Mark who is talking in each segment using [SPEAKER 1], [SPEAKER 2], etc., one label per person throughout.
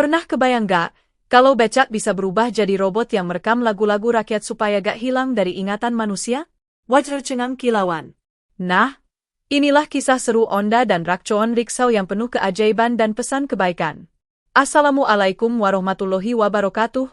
[SPEAKER 1] Pernah kebayang gak, kalau becak bisa berubah jadi robot yang merekam lagu-lagu rakyat supaya gak hilang dari ingatan manusia? Wajar cengang kilauan. Nah, inilah kisah seru Onda dan Rakcoon Riksau yang penuh keajaiban dan pesan kebaikan. Assalamualaikum warahmatullahi wabarakatuh,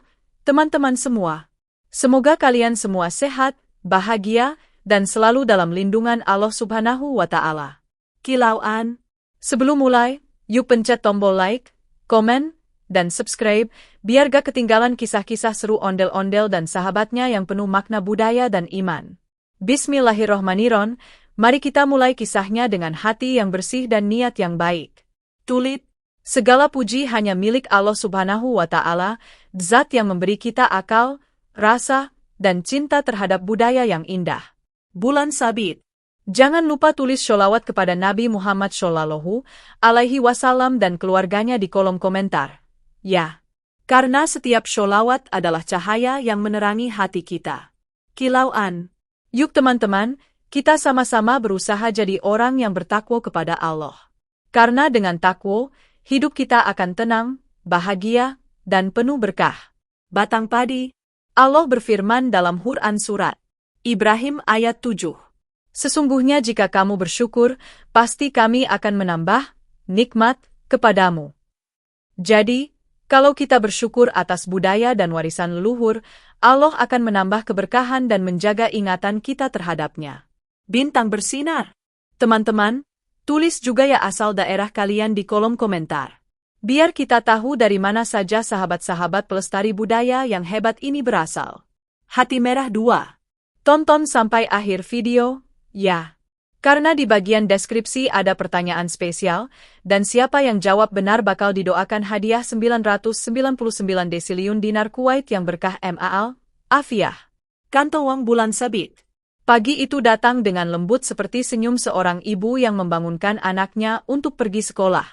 [SPEAKER 1] teman-teman semua. Semoga kalian semua sehat, bahagia, dan selalu dalam lindungan Allah Subhanahu wa Ta'ala. Kilauan. Sebelum mulai, yuk pencet tombol like, komen, dan subscribe, biar gak ketinggalan kisah-kisah seru ondel-ondel dan sahabatnya yang penuh makna budaya dan iman. Bismillahirrohmanirrohim, mari kita mulai kisahnya dengan hati yang bersih dan niat yang baik. Tulis, segala puji hanya milik Allah Subhanahu wa Ta'ala, zat yang memberi kita akal, rasa, dan cinta terhadap budaya yang indah. Bulan Sabit. Jangan lupa tulis sholawat kepada Nabi Muhammad Shallallahu Alaihi Wasallam dan keluarganya di kolom komentar. Ya, karena setiap sholawat adalah cahaya yang menerangi hati kita. Kilauan. Yuk teman-teman, kita sama-sama berusaha jadi orang yang bertakwa kepada Allah. Karena dengan takwa, hidup kita akan tenang, bahagia, dan penuh berkah. Batang padi. Allah berfirman dalam Quran Surat Ibrahim ayat 7. Sesungguhnya jika kamu bersyukur, pasti kami akan menambah nikmat kepadamu. Jadi, kalau kita bersyukur atas budaya dan warisan leluhur, Allah akan menambah keberkahan dan menjaga ingatan kita terhadapnya. Bintang bersinar. Teman-teman, tulis juga ya asal daerah kalian di kolom komentar. Biar kita tahu dari mana saja sahabat-sahabat pelestari budaya yang hebat ini berasal. Hati Merah 2. Tonton sampai akhir video, ya. Karena di bagian deskripsi ada pertanyaan spesial, dan siapa yang jawab benar bakal didoakan hadiah 999 desiliun dinar Kuwait yang berkah Ma'al, Afiah. Kantong Wang Bulan Sabit. Pagi itu datang dengan lembut seperti senyum seorang ibu yang membangunkan anaknya untuk pergi sekolah.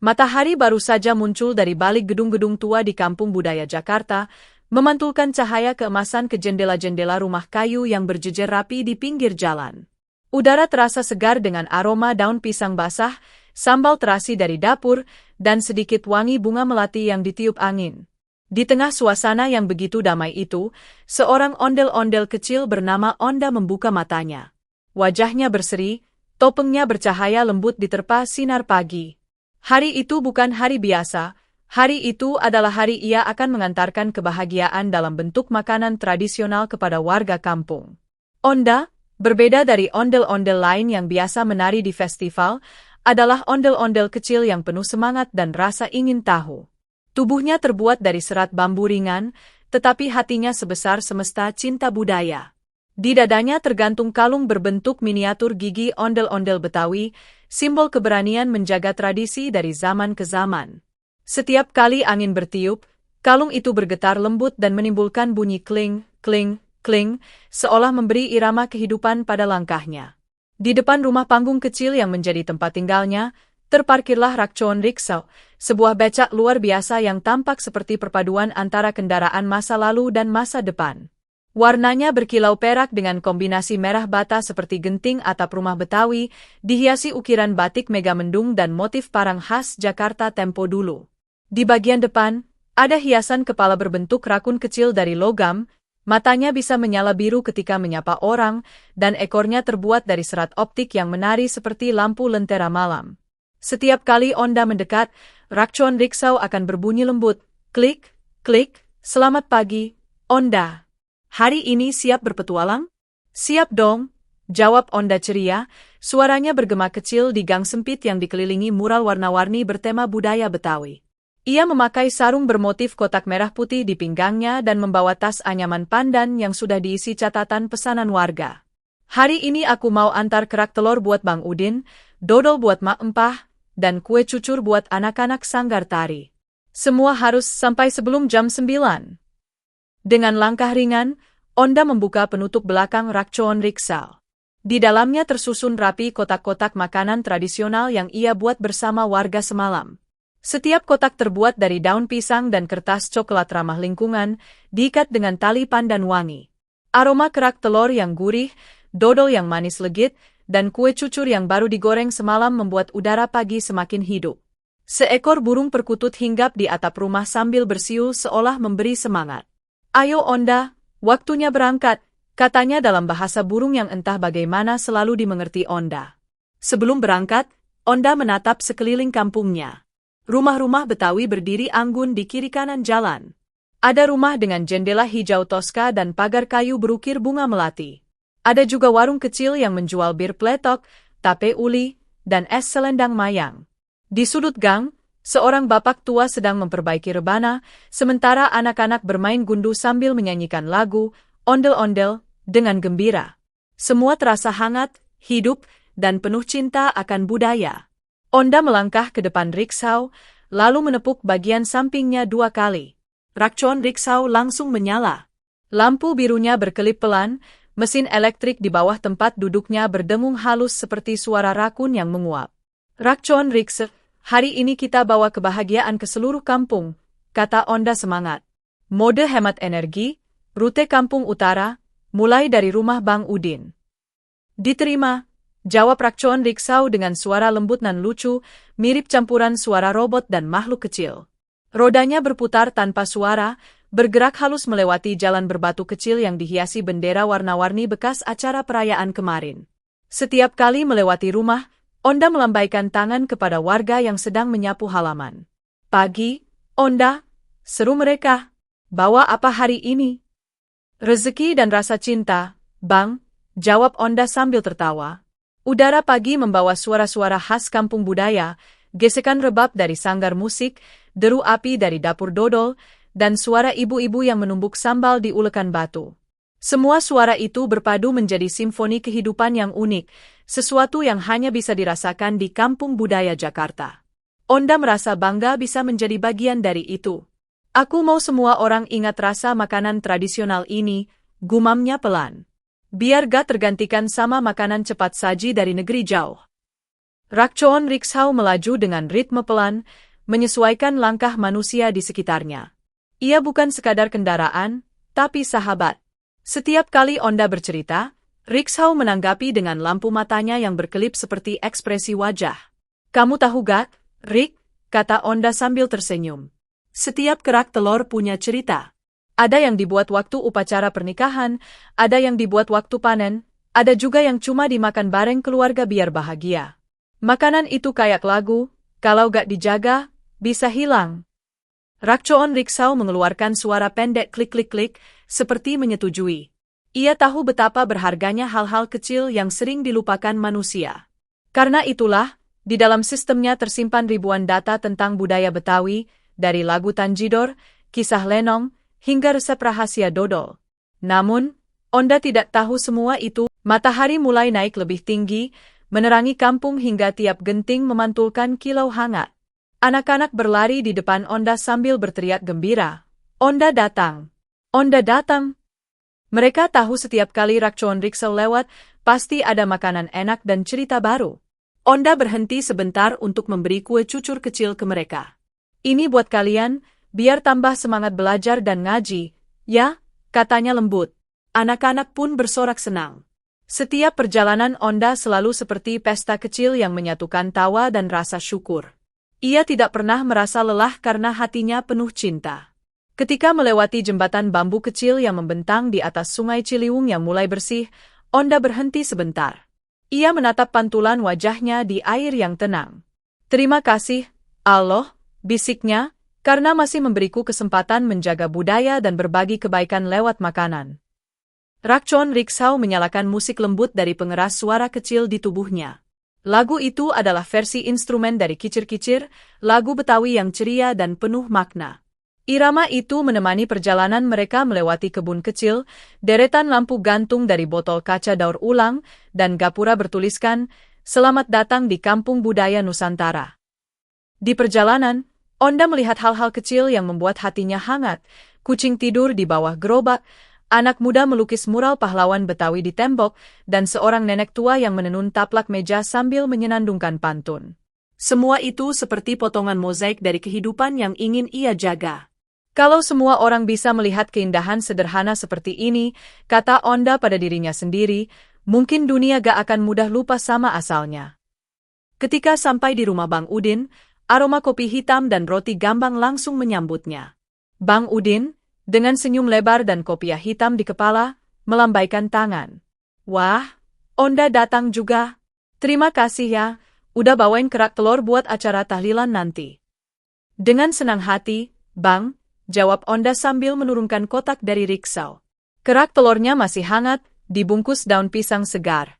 [SPEAKER 1] Matahari baru saja muncul dari balik gedung-gedung tua di Kampung Budaya Jakarta, memantulkan cahaya keemasan ke jendela-jendela rumah kayu yang berjejer rapi di pinggir jalan. Udara terasa segar dengan aroma daun pisang basah, sambal terasi dari dapur, dan sedikit wangi bunga melati yang ditiup angin. Di tengah suasana yang begitu damai itu, seorang ondel-ondel kecil bernama Onda membuka matanya. Wajahnya berseri, topengnya bercahaya lembut diterpa sinar pagi. Hari itu bukan hari biasa, hari itu adalah hari ia akan mengantarkan kebahagiaan dalam bentuk makanan tradisional kepada warga kampung. Onda, berbeda dari ondel-ondel lain yang biasa menari di festival, adalah ondel-ondel kecil yang penuh semangat dan rasa ingin tahu. Tubuhnya terbuat dari serat bambu ringan, tetapi hatinya sebesar semesta cinta budaya. Di dadanya tergantung kalung berbentuk miniatur gigi ondel-ondel Betawi, simbol keberanian menjaga tradisi dari zaman ke zaman. Setiap kali angin bertiup, kalung itu bergetar lembut dan menimbulkan bunyi kling, kling, kling, seolah memberi irama kehidupan pada langkahnya. Di depan rumah panggung kecil yang menjadi tempat tinggalnya, terparkirlah Rakcoon Riksau, sebuah becak luar biasa yang tampak seperti perpaduan antara kendaraan masa lalu dan masa depan. Warnanya berkilau perak dengan kombinasi merah bata seperti genting atap rumah Betawi, dihiasi ukiran batik megamendung dan motif parang khas Jakarta tempo dulu. Di bagian depan, ada hiasan kepala berbentuk rakun kecil dari logam, matanya bisa menyala biru ketika menyapa orang, dan ekornya terbuat dari serat optik yang menari seperti lampu lentera malam. Setiap kali Onda mendekat, Rakcoon Riksau akan berbunyi lembut, klik, klik, selamat pagi, Onda. Hari ini siap berpetualang? Siap dong, jawab Onda ceria, suaranya bergema kecil di gang sempit yang dikelilingi mural warna-warni bertema budaya Betawi. Ia memakai sarung bermotif kotak merah putih di pinggangnya dan membawa tas anyaman pandan yang sudah diisi catatan pesanan warga. Hari ini aku mau antar kerak telur buat Bang Udin, dodol buat Mak Empah, dan kue cucur buat anak-anak sanggar tari. Semua harus sampai sebelum jam 9. Dengan langkah ringan, Onda membuka penutup belakang Rakcoon Riksau. Di dalamnya tersusun rapi kotak-kotak makanan tradisional yang ia buat bersama warga semalam. Setiap kotak terbuat dari daun pisang dan kertas coklat ramah lingkungan, diikat dengan tali pandan wangi. Aroma kerak telur yang gurih, dodol yang manis legit, dan kue cucur yang baru digoreng semalam membuat udara pagi semakin hidup. Seekor burung perkutut hinggap di atap rumah sambil bersiul seolah memberi semangat. Ayo Onda, waktunya berangkat, katanya dalam bahasa burung yang entah bagaimana selalu dimengerti Onda. Sebelum berangkat, Onda menatap sekeliling kampungnya. Rumah-rumah Betawi berdiri anggun di kiri kanan jalan. Ada rumah dengan jendela hijau toska dan pagar kayu berukir bunga melati. Ada juga warung kecil yang menjual bir pletok, tape uli, dan es selendang mayang. Di sudut gang, seorang bapak tua sedang memperbaiki rebana, sementara anak-anak bermain gundu sambil menyanyikan lagu, ondel-ondel, dengan gembira. Semua terasa hangat, hidup, dan penuh cinta akan budaya. Onda melangkah ke depan riksau, lalu menepuk bagian sampingnya 2 kali. Rakcon riksau langsung menyala. Lampu birunya berkelip pelan, mesin elektrik di bawah tempat duduknya berdengung halus seperti suara rakun yang menguap. Rakcon riksau, hari ini kita bawa kebahagiaan ke seluruh kampung, kata Onda semangat. Mode hemat energi, rute kampung utara, mulai dari rumah Bang Udin. Diterima, jawab Rakcon riksau dengan suara lembut nan lucu, mirip campuran suara robot dan makhluk kecil. Rodanya berputar tanpa suara, bergerak halus melewati jalan berbatu kecil yang dihiasi bendera warna-warni bekas acara perayaan kemarin. Setiap kali melewati rumah, Onda melambaikan tangan kepada warga yang sedang menyapu halaman. Pagi, Onda, seru mereka. Bawa apa hari ini? Rezeki dan rasa cinta, Bang, jawab Onda sambil tertawa. Udara pagi membawa suara-suara khas kampung budaya, gesekan rebab dari sanggar musik, deru api dari dapur dodol, dan suara ibu-ibu yang menumbuk sambal di ulekan batu. Semua suara itu berpadu menjadi simfoni kehidupan yang unik, sesuatu yang hanya bisa dirasakan di kampung budaya Jakarta. Onda merasa bangga bisa menjadi bagian dari itu. Aku mau semua orang ingat rasa makanan tradisional ini, gumamnya pelan. Biar gak tergantikan sama makanan cepat saji dari negeri jauh. Rakcon riksau melaju dengan ritme pelan, menyesuaikan langkah manusia di sekitarnya. Ia bukan sekadar kendaraan, tapi sahabat. Setiap kali Onda bercerita, riksau menanggapi dengan lampu matanya yang berkelip seperti ekspresi wajah. Kamu tahu gak, Rik, kata Onda sambil tersenyum. Setiap kerak telur punya cerita. Ada yang dibuat waktu upacara pernikahan, ada yang dibuat waktu panen, ada juga yang cuma dimakan bareng keluarga biar bahagia. Makanan itu kayak lagu, kalau gak dijaga, bisa hilang. Rakcon riksau mengeluarkan suara pendek klik-klik-klik, seperti menyetujui. Ia tahu betapa berharganya hal-hal kecil yang sering dilupakan manusia. Karena itulah, di dalam sistemnya tersimpan ribuan data tentang budaya Betawi, dari lagu Tanjidor, kisah lenong, hingga resep rahasia dodol. Namun, Onda tidak tahu semua itu. Matahari mulai naik lebih tinggi, menerangi kampung hingga tiap genting memantulkan kilau hangat. Anak-anak berlari di depan Onda sambil berteriak gembira. Onda datang! Onda datang! Mereka tahu setiap kali Rakcon riksau lewat, pasti ada makanan enak dan cerita baru. Onda berhenti sebentar untuk memberi kue cucur kecil ke mereka. Ini buat kalian, biar tambah semangat belajar dan ngaji, ya, katanya lembut. Anak-anak pun bersorak senang. Setiap perjalanan Onda selalu seperti pesta kecil yang menyatukan tawa dan rasa syukur. Ia tidak pernah merasa lelah karena hatinya penuh cinta. Ketika melewati jembatan bambu kecil yang membentang di atas sungai Ciliwung yang mulai bersih, Onda berhenti sebentar. Ia menatap pantulan wajahnya di air yang tenang. Terima kasih, Allah, bisiknya, karena masih memberiku kesempatan menjaga budaya dan berbagi kebaikan lewat makanan. Rakcon riksau menyalakan musik lembut dari pengeras suara kecil di tubuhnya. Lagu itu adalah versi instrumen dari Kicir-Kicir, lagu Betawi yang ceria dan penuh makna. Irama itu menemani perjalanan mereka melewati kebun kecil, deretan lampu gantung dari botol kaca daur ulang, dan gapura bertuliskan, "Selamat datang di Kampung Budaya Nusantara." Di perjalanan, Onda melihat hal-hal kecil yang membuat hatinya hangat, kucing tidur di bawah gerobak, anak muda melukis mural pahlawan Betawi di tembok, dan seorang nenek tua yang menenun taplak meja sambil menyenandungkan pantun. Semua itu seperti potongan mozaik dari kehidupan yang ingin ia jaga. Kalau semua orang bisa melihat keindahan sederhana seperti ini, kata Onda pada dirinya sendiri, mungkin dunia gak akan mudah lupa sama asalnya. Ketika sampai di rumah Bang Udin, Aroma kopi hitam dan roti gambang langsung menyambutnya. Bang Udin, dengan senyum lebar dan kopiah hitam di kepala, melambaikan tangan. Wah, Onda datang juga. Terima kasih ya, udah bawain kerak telur buat acara tahlilan nanti. Dengan senang hati, Bang, jawab Onda sambil menurunkan kotak dari riksau. Kerak telurnya masih hangat, dibungkus daun pisang segar.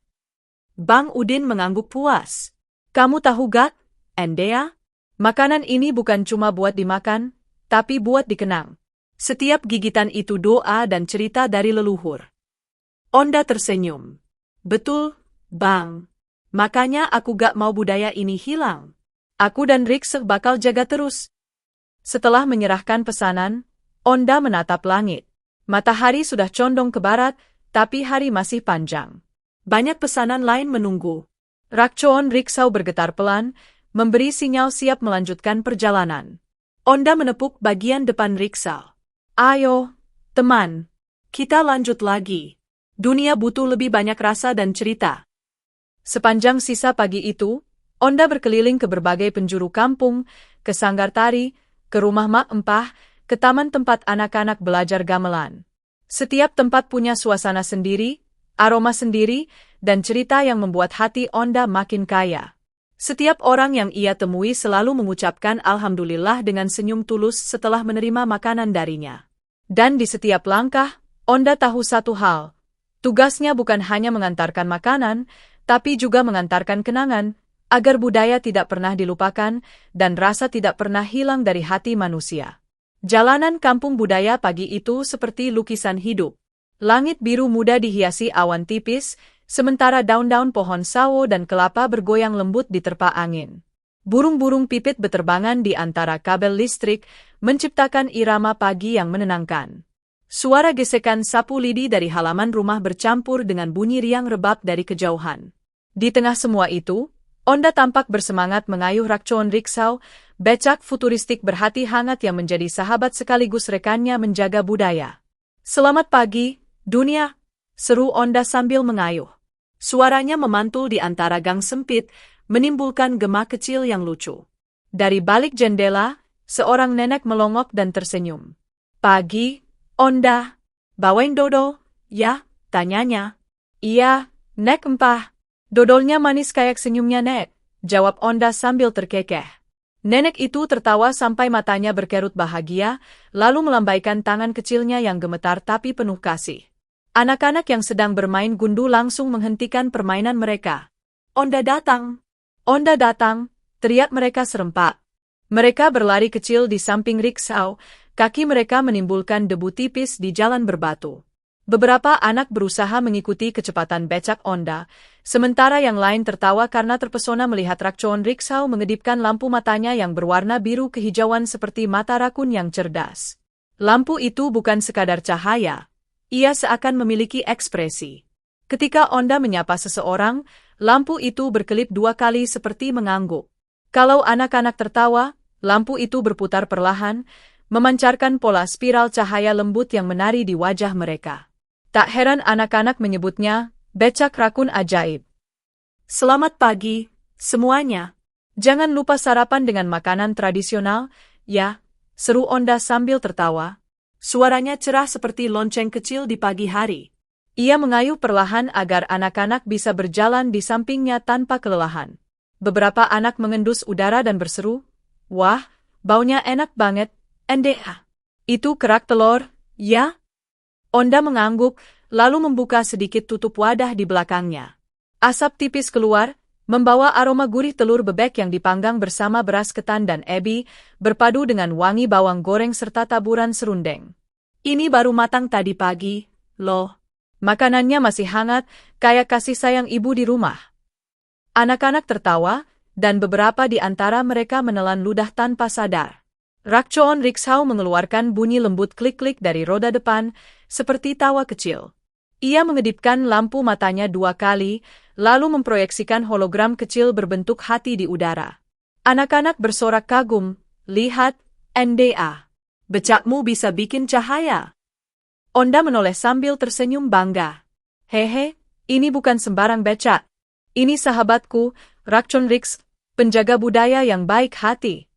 [SPEAKER 1] Bang Udin mengangguk puas. Kamu tahu gak, Endea? Makanan ini bukan cuma buat dimakan, tapi buat dikenang. Setiap gigitan itu doa dan cerita dari leluhur. Onda tersenyum. Betul, Bang. Makanya aku gak mau budaya ini hilang. Aku dan Rix bakal jaga terus. Setelah menyerahkan pesanan, Onda menatap langit. Matahari sudah condong ke barat, tapi hari masih panjang. Banyak pesanan lain menunggu. Rakcoon riksau bergetar pelan, memberi sinyal siap melanjutkan perjalanan. Onda menepuk bagian depan riksau. Ayo, teman. Kita lanjut lagi. Dunia butuh lebih banyak rasa dan cerita. Sepanjang sisa pagi itu, Onda berkeliling ke berbagai penjuru kampung, ke sanggar tari, ke rumah mak empah, ke taman tempat anak-anak belajar gamelan. Setiap tempat punya suasana sendiri, aroma sendiri, dan cerita yang membuat hati Onda makin kaya. Setiap orang yang ia temui selalu mengucapkan alhamdulillah dengan senyum tulus setelah menerima makanan darinya. Dan di setiap langkah, Onda tahu satu hal. Tugasnya bukan hanya mengantarkan makanan, tapi juga mengantarkan kenangan, agar budaya tidak pernah dilupakan dan rasa tidak pernah hilang dari hati manusia. Jalanan kampung budaya pagi itu seperti lukisan hidup. Langit biru muda dihiasi awan tipis, sementara daun-daun pohon sawo dan kelapa bergoyang lembut diterpa angin. Burung-burung pipit beterbangan di antara kabel listrik, menciptakan irama pagi yang menenangkan. Suara gesekan sapu lidi dari halaman rumah bercampur dengan bunyi riang rebab dari kejauhan. Di tengah semua itu, Onda tampak bersemangat mengayuh Rakcoon riksau, becak futuristik berhati hangat yang menjadi sahabat sekaligus rekannya menjaga budaya. Selamat pagi, dunia, seru Onda sambil mengayuh. Suaranya memantul di antara gang sempit, menimbulkan gema kecil yang lucu. Dari balik jendela, seorang nenek melongok dan tersenyum. Pagi, Onda. Bawain dodol, ya, tanyanya. Iya, Nek empah. Dodolnya manis kayak senyumnya Nek, jawab Onda sambil terkekeh. Nenek itu tertawa sampai matanya berkerut bahagia, lalu melambaikan tangan kecilnya yang gemetar tapi penuh kasih. Anak-anak yang sedang bermain gundu langsung menghentikan permainan mereka. Onda datang! Onda datang! Teriak mereka serempak. Mereka berlari kecil di samping riksau, kaki mereka menimbulkan debu tipis di jalan berbatu. Beberapa anak berusaha mengikuti kecepatan becak Onda, sementara yang lain tertawa karena terpesona melihat Rakcoon riksau mengedipkan lampu matanya yang berwarna biru kehijauan seperti mata rakun yang cerdas. Lampu itu bukan sekadar cahaya, ia seakan memiliki ekspresi. Ketika Onda menyapa seseorang, lampu itu berkelip 2 kali seperti mengangguk. Kalau anak-anak tertawa, lampu itu berputar perlahan, memancarkan pola spiral cahaya lembut yang menari di wajah mereka. Tak heran anak-anak menyebutnya, becak rakun ajaib. Selamat pagi, semuanya. Jangan lupa sarapan dengan makanan tradisional, ya, seru Onda sambil tertawa. Suaranya cerah seperti lonceng kecil di pagi hari. Ia mengayuh perlahan agar anak-anak bisa berjalan di sampingnya tanpa kelelahan. Beberapa anak mengendus udara dan berseru, wah, baunya enak banget, Endea. Itu kerak telur, ya? Onda mengangguk, lalu membuka sedikit tutup wadah di belakangnya. Asap tipis keluar, membawa aroma gurih telur bebek yang dipanggang bersama beras ketan dan ebi, berpadu dengan wangi bawang goreng serta taburan serundeng. Ini baru matang tadi pagi, loh. Makanannya masih hangat, kayak kasih sayang ibu di rumah. Anak-anak tertawa, dan beberapa di antara mereka menelan ludah tanpa sadar. Rakcoon riksau mengeluarkan bunyi lembut klik-klik dari roda depan, seperti tawa kecil. Ia mengedipkan lampu matanya 2 kali, lalu memproyeksikan hologram kecil berbentuk hati di udara. Anak-anak bersorak kagum, lihat, Endea. Becakmu bisa bikin cahaya. Onda menoleh sambil tersenyum bangga. Hehe, ini bukan sembarang becak. Ini sahabatku, Rakcoon Riks, penjaga budaya yang baik hati.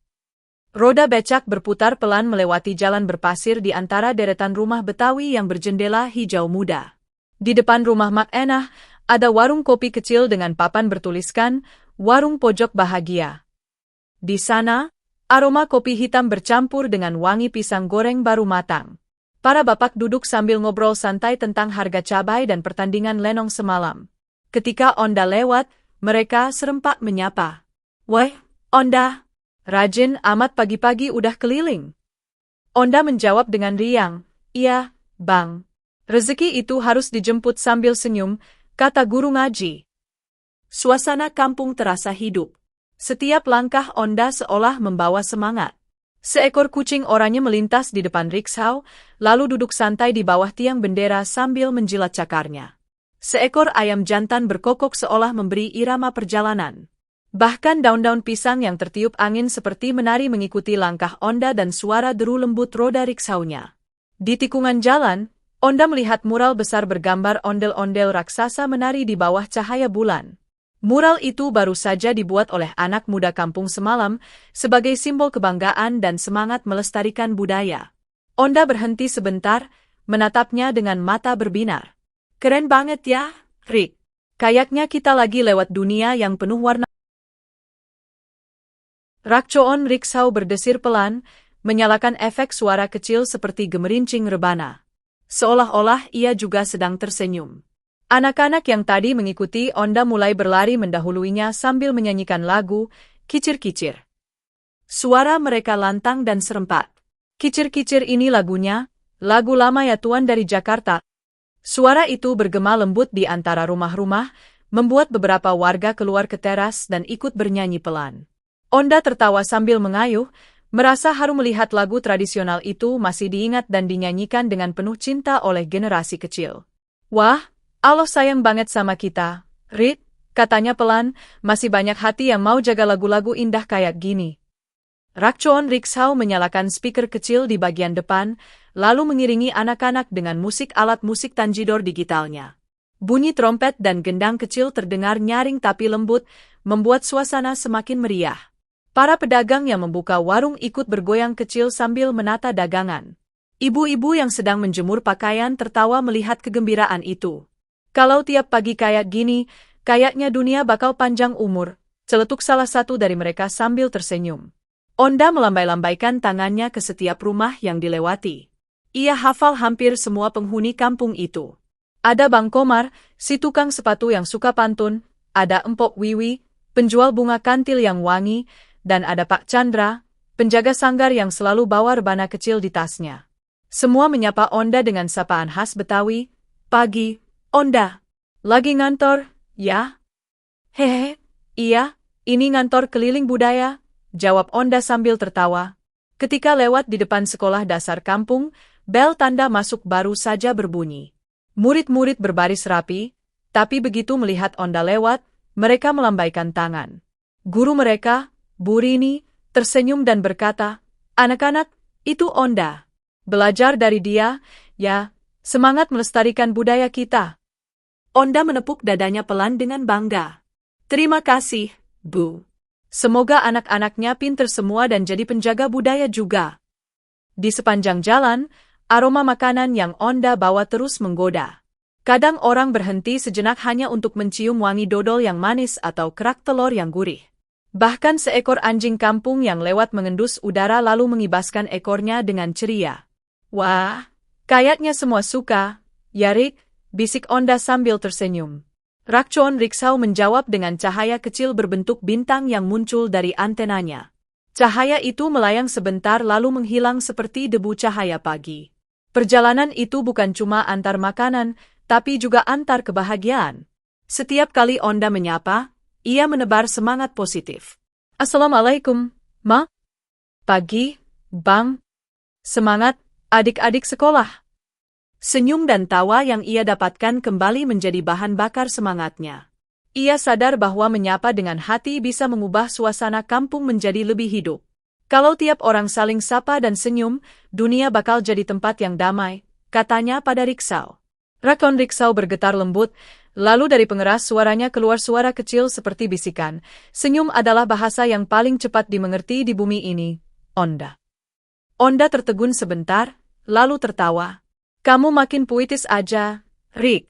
[SPEAKER 1] Roda becak berputar pelan melewati jalan berpasir di antara deretan rumah Betawi yang berjendela hijau muda. Di depan rumah Mak Enah, ada warung kopi kecil dengan papan bertuliskan, Warung Pojok Bahagia. Di sana, aroma kopi hitam bercampur dengan wangi pisang goreng baru matang. Para bapak duduk sambil ngobrol santai tentang harga cabai dan pertandingan lenong semalam. Ketika Onda lewat, mereka serempak menyapa. "Weh, Onda, rajin amat pagi-pagi udah keliling." Onda menjawab dengan riang, "Iya, Bang. Rezeki itu harus dijemput," sambil senyum, kata guru ngaji. Suasana kampung terasa hidup. Setiap langkah Onda seolah membawa semangat. Seekor kucing oranye melintas di depan riksau, lalu duduk santai di bawah tiang bendera sambil menjilat cakarnya. Seekor ayam jantan berkokok seolah memberi irama perjalanan. Bahkan daun-daun pisang yang tertiup angin seperti menari mengikuti langkah Onda dan suara deru lembut roda riksaunya. Di tikungan jalan, Onda melihat mural besar bergambar ondel-ondel raksasa menari di bawah cahaya bulan. Mural itu baru saja dibuat oleh anak muda kampung semalam sebagai simbol kebanggaan dan semangat melestarikan budaya. Onda berhenti sebentar, menatapnya dengan mata berbinar. "Keren banget ya, Rick. Kayaknya kita lagi lewat dunia yang penuh warna." Rakcoon riksau berdesir pelan, menyalakan efek suara kecil seperti gemerincing rebana. Seolah-olah ia juga sedang tersenyum. Anak-anak yang tadi mengikuti Onda mulai berlari mendahuluinya sambil menyanyikan lagu, Kicir-Kicir. Suara mereka lantang dan serempak. Kicir-Kicir ini lagunya, lagu lama ya Tuan dari Jakarta. Suara itu bergema lembut di antara rumah-rumah, membuat beberapa warga keluar ke teras dan ikut bernyanyi pelan. Onda tertawa sambil mengayuh, merasa haru melihat lagu tradisional itu masih diingat dan dinyanyikan dengan penuh cinta oleh generasi kecil. "Wah, Allah sayang banget sama kita, Rit," katanya pelan, "masih banyak hati yang mau jaga lagu-lagu indah kayak gini." Rakcoon riksau menyalakan speaker kecil di bagian depan, lalu mengiringi anak-anak dengan musik alat musik tanjidor digitalnya. Bunyi trompet dan gendang kecil terdengar nyaring tapi lembut, membuat suasana semakin meriah. Para pedagang yang membuka warung ikut bergoyang kecil sambil menata dagangan. Ibu-ibu yang sedang menjemur pakaian tertawa melihat kegembiraan itu. "Kalau tiap pagi kayak gini, kayaknya dunia bakal panjang umur," celetuk salah satu dari mereka sambil tersenyum. Onda melambai-lambaikan tangannya ke setiap rumah yang dilewati. Ia hafal hampir semua penghuni kampung itu. Ada Bang Komar, si tukang sepatu yang suka pantun, ada Empok Wiwi, penjual bunga kantil yang wangi, dan ada Pak Chandra, penjaga sanggar yang selalu bawa rebana kecil di tasnya. Semua menyapa Onda dengan sapaan khas Betawi, "Pagi, Onda. Lagi ngantor, ya?" "Hehe, iya, ini ngantor keliling budaya," jawab Onda sambil tertawa. Ketika lewat di depan sekolah dasar kampung, bel tanda masuk baru saja berbunyi. Murid-murid berbaris rapi, tapi begitu melihat Onda lewat, mereka melambaikan tangan. Guru mereka, Bu Rini, tersenyum dan berkata, "Anak-anak, itu Onda. Belajar dari dia, ya, semangat melestarikan budaya kita." Onda menepuk dadanya pelan dengan bangga. "Terima kasih, Bu. Semoga anak-anaknya pinter semua dan jadi penjaga budaya juga." Di sepanjang jalan, aroma makanan yang Onda bawa terus menggoda. Kadang orang berhenti sejenak hanya untuk mencium wangi dodol yang manis atau kerak telur yang gurih. Bahkan seekor anjing kampung yang lewat mengendus udara lalu mengibaskan ekornya dengan ceria. "Wah, kayaknya semua suka, ya Rick," bisik Onda sambil tersenyum. Rakcoon riksau menjawab dengan cahaya kecil berbentuk bintang yang muncul dari antenanya. Cahaya itu melayang sebentar lalu menghilang seperti debu cahaya pagi. Perjalanan itu bukan cuma antar makanan, tapi juga antar kebahagiaan. Setiap kali Onda menyapa, ia menebar semangat positif. "Assalamualaikum, Ma." "Pagi, Bang." "Semangat, adik-adik sekolah." Senyum dan tawa yang ia dapatkan kembali menjadi bahan bakar semangatnya. Ia sadar bahwa menyapa dengan hati bisa mengubah suasana kampung menjadi lebih hidup. Kalau tiap orang saling sapa dan senyum, dunia bakal jadi tempat yang damai, katanya pada riksau. Rakon riksau bergetar lembut, Lalu dari pengeras suaranya keluar suara kecil seperti bisikan. Senyum adalah bahasa yang paling cepat dimengerti di bumi ini, Onda. Onda tertegun sebentar, lalu tertawa. Kamu makin puitis aja, Rick.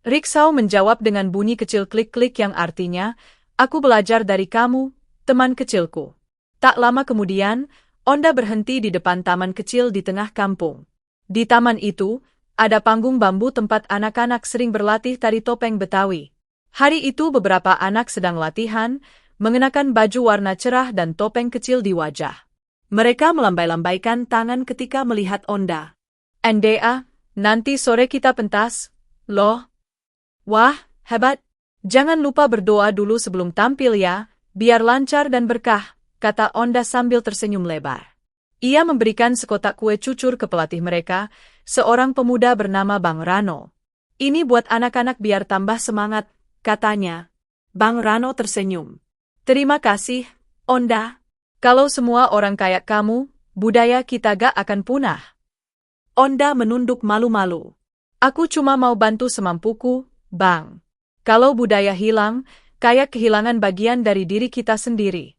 [SPEAKER 1] Riksau menjawab dengan bunyi kecil klik-klik yang artinya, aku belajar dari kamu, teman kecilku. Tak lama kemudian, Onda berhenti di depan taman kecil di tengah kampung. Di taman itu, ada panggung bambu tempat anak-anak sering berlatih tari topeng Betawi. Hari itu beberapa anak sedang latihan, mengenakan baju warna cerah dan topeng kecil di wajah. Mereka melambai-lambaikan tangan ketika melihat Onda. "Nda, nanti sore kita pentas, loh." "Wah, hebat. Jangan lupa berdoa dulu sebelum tampil ya, biar lancar dan berkah," kata Onda sambil tersenyum lebar. Ia memberikan sekotak kue cucur ke pelatih mereka, seorang pemuda bernama Bang Rano. "Ini buat anak-anak biar tambah semangat," katanya. Bang Rano tersenyum. "Terima kasih, Onda. Kalau semua orang kayak kamu, budaya kita gak akan punah." Onda menunduk malu-malu. "Aku cuma mau bantu semampuku, Bang. Kalau budaya hilang, kayak kehilangan bagian dari diri kita sendiri."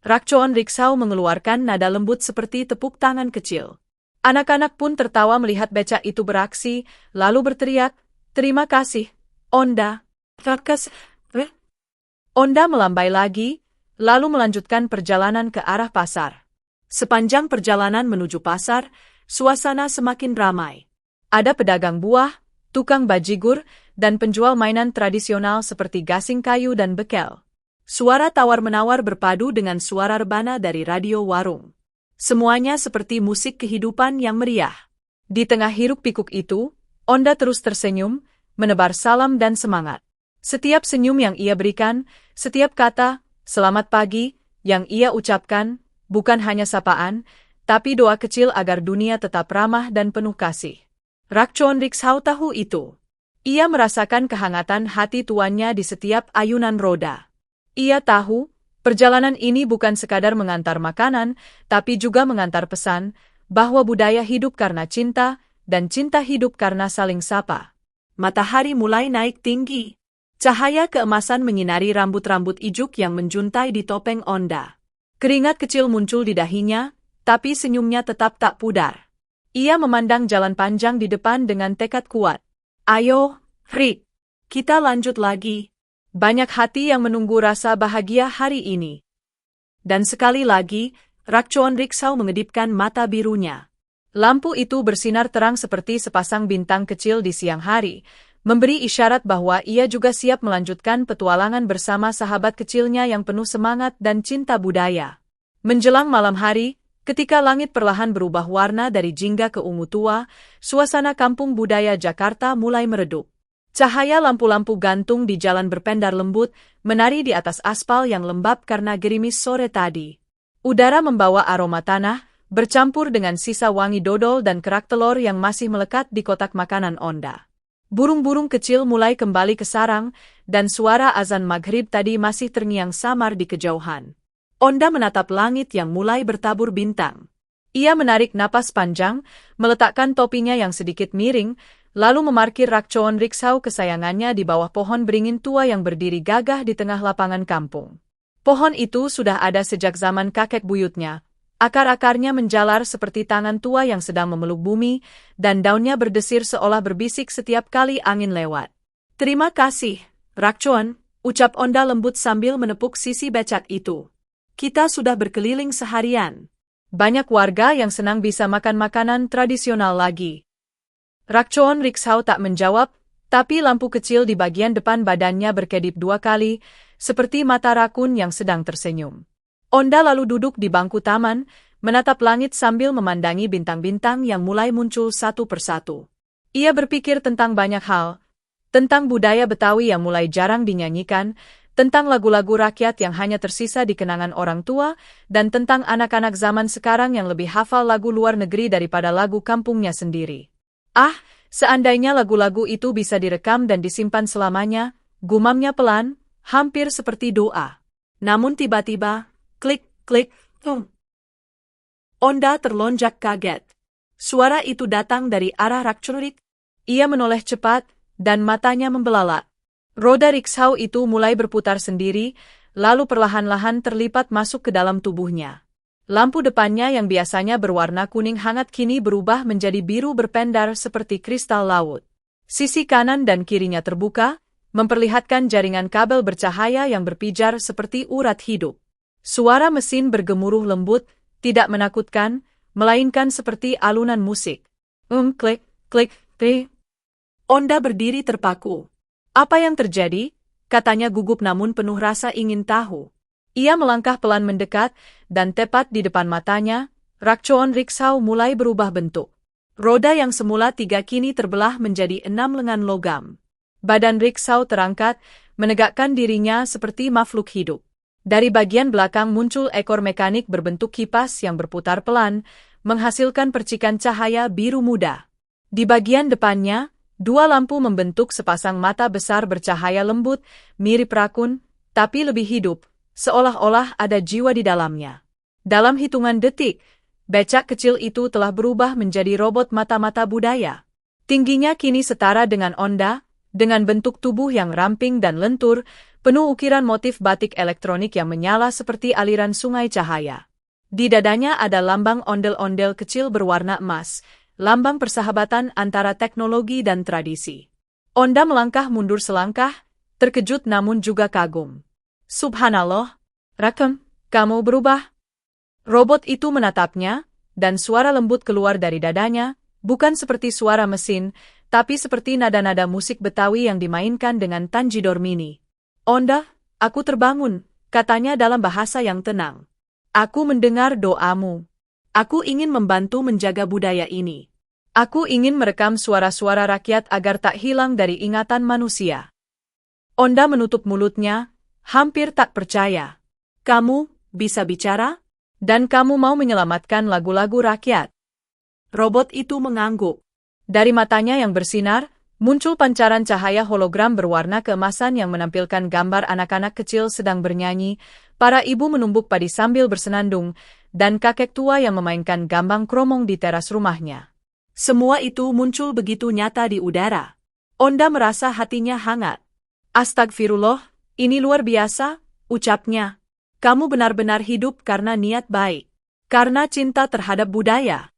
[SPEAKER 1] Rakcoon Riksau mengeluarkan nada lembut seperti tepuk tangan kecil. Anak-anak pun tertawa melihat becak itu beraksi, lalu berteriak, "Terima kasih, Onda." Onda melambai lagi, lalu melanjutkan perjalanan ke arah pasar. Sepanjang perjalanan menuju pasar, suasana semakin ramai. Ada pedagang buah, tukang bajigur, dan penjual mainan tradisional seperti gasing kayu dan bekel. Suara tawar-menawar berpadu dengan suara rebana dari radio warung. Semuanya seperti musik kehidupan yang meriah. Di tengah hiruk-pikuk itu, Onda terus tersenyum, menebar salam dan semangat. Setiap senyum yang ia berikan, setiap kata, "Selamat pagi," yang ia ucapkan, bukan hanya sapaan, tapi doa kecil agar dunia tetap ramah dan penuh kasih. Rakcoon Riksau tahu itu. Ia merasakan kehangatan hati tuannya di setiap ayunan roda. Ia tahu, perjalanan ini bukan sekadar mengantar makanan, tapi juga mengantar pesan, bahwa budaya hidup karena cinta, dan cinta hidup karena saling sapa. Matahari mulai naik tinggi. Cahaya keemasan menyinari rambut-rambut ijuk yang menjuntai di topeng Onda. Keringat kecil muncul di dahinya, tapi senyumnya tetap tak pudar. Ia memandang jalan panjang di depan dengan tekad kuat. "Ayo, Rick, kita lanjut lagi. Banyak hati yang menunggu rasa bahagia hari ini." Dan sekali lagi, Rakcoon Riksau mengedipkan mata birunya. Lampu itu bersinar terang seperti sepasang bintang kecil di siang hari, memberi isyarat bahwa ia juga siap melanjutkan petualangan bersama sahabat kecilnya yang penuh semangat dan cinta budaya. Menjelang malam hari, ketika langit perlahan berubah warna dari jingga ke ungu tua, suasana kampung budaya Jakarta mulai meredup. Cahaya lampu-lampu gantung di jalan berpendar lembut, menari di atas aspal yang lembab karena gerimis sore tadi. Udara membawa aroma tanah, bercampur dengan sisa wangi dodol dan kerak telur yang masih melekat di kotak makanan Onda. Burung-burung kecil mulai kembali ke sarang, dan suara azan maghrib tadi masih terngiang samar di kejauhan. Onda menatap langit yang mulai bertabur bintang. Ia menarik napas panjang, meletakkan topinya yang sedikit miring, lalu memarkir Rakcoon Riksau kesayangannya di bawah pohon beringin tua yang berdiri gagah di tengah lapangan kampung. Pohon itu sudah ada sejak zaman kakek buyutnya. Akar-akarnya menjalar seperti tangan tua yang sedang memeluk bumi, dan daunnya berdesir seolah berbisik setiap kali angin lewat. "Terima kasih, Rakcoon," ucap Onda lembut sambil menepuk sisi becak itu. "Kita sudah berkeliling seharian. Banyak warga yang senang bisa makan makanan tradisional lagi." Rakcoon Riksau tak menjawab, tapi lampu kecil di bagian depan badannya berkedip 2 kali, seperti mata rakun yang sedang tersenyum. Onda lalu duduk di bangku taman, menatap langit sambil memandangi bintang-bintang yang mulai muncul satu persatu. Ia berpikir tentang banyak hal, tentang budaya Betawi yang mulai jarang dinyanyikan, tentang lagu-lagu rakyat yang hanya tersisa di kenangan orang tua, dan tentang anak-anak zaman sekarang yang lebih hafal lagu luar negeri daripada lagu kampungnya sendiri. "Ah, seandainya lagu-lagu itu bisa direkam dan disimpan selamanya," gumamnya pelan, hampir seperti doa. Namun tiba-tiba, klik, klik, tung. Onda terlonjak kaget. Suara itu datang dari arah Rakcoon. Ia menoleh cepat, dan matanya membelalak. Roda riksau itu mulai berputar sendiri, lalu perlahan-lahan terlipat masuk ke dalam tubuhnya. Lampu depannya yang biasanya berwarna kuning hangat kini berubah menjadi biru berpendar seperti kristal laut. Sisi kanan dan kirinya terbuka, memperlihatkan jaringan kabel bercahaya yang berpijar seperti urat hidup. Suara mesin bergemuruh lembut, tidak menakutkan, melainkan seperti alunan musik. Klik, klik, klik. Onda berdiri terpaku. Apa yang terjadi? Katanya gugup namun penuh rasa ingin tahu. Ia melangkah pelan mendekat, dan tepat di depan matanya, rakcoon riksau mulai berubah bentuk. Roda yang semula 3 kini terbelah menjadi 6 lengan logam. Badan riksau terangkat, menegakkan dirinya seperti makhluk hidup. Dari bagian belakang muncul ekor mekanik berbentuk kipas yang berputar pelan, menghasilkan percikan cahaya biru muda. Di bagian depannya, 2 lampu membentuk sepasang mata besar bercahaya lembut, mirip rakun, tapi lebih hidup, seolah-olah ada jiwa di dalamnya. Dalam hitungan detik, becak kecil itu telah berubah menjadi robot mata-mata budaya. Tingginya kini setara dengan Onda, dengan bentuk tubuh yang ramping dan lentur, penuh ukiran motif batik elektronik yang menyala seperti aliran sungai cahaya. Di dadanya ada lambang ondel-ondel kecil berwarna emas, lambang persahabatan antara teknologi dan tradisi. Onda melangkah mundur selangkah, terkejut namun juga kagum. Subhanallah, Rakam, kamu berubah. Robot itu menatapnya, dan suara lembut keluar dari dadanya, bukan seperti suara mesin, tapi seperti nada-nada musik Betawi yang dimainkan dengan tanjidor mini. Onda, aku terbangun, katanya dalam bahasa yang tenang. Aku mendengar doamu. Aku ingin membantu menjaga budaya ini. Aku ingin merekam suara-suara rakyat agar tak hilang dari ingatan manusia. Onda menutup mulutnya, hampir tak percaya. Kamu bisa bicara? Dan kamu mau menyelamatkan lagu-lagu rakyat? Robot itu mengangguk. Dari matanya yang bersinar, muncul pancaran cahaya hologram berwarna keemasan yang menampilkan gambar anak-anak kecil sedang bernyanyi, para ibu menumbuk padi sambil bersenandung, dan kakek tua yang memainkan gambang kromong di teras rumahnya. Semua itu muncul begitu nyata di udara. Onda merasa hatinya hangat. Astagfirullah, ini luar biasa, ucapnya. Kamu benar-benar hidup karena niat baik. Karena cinta terhadap budaya.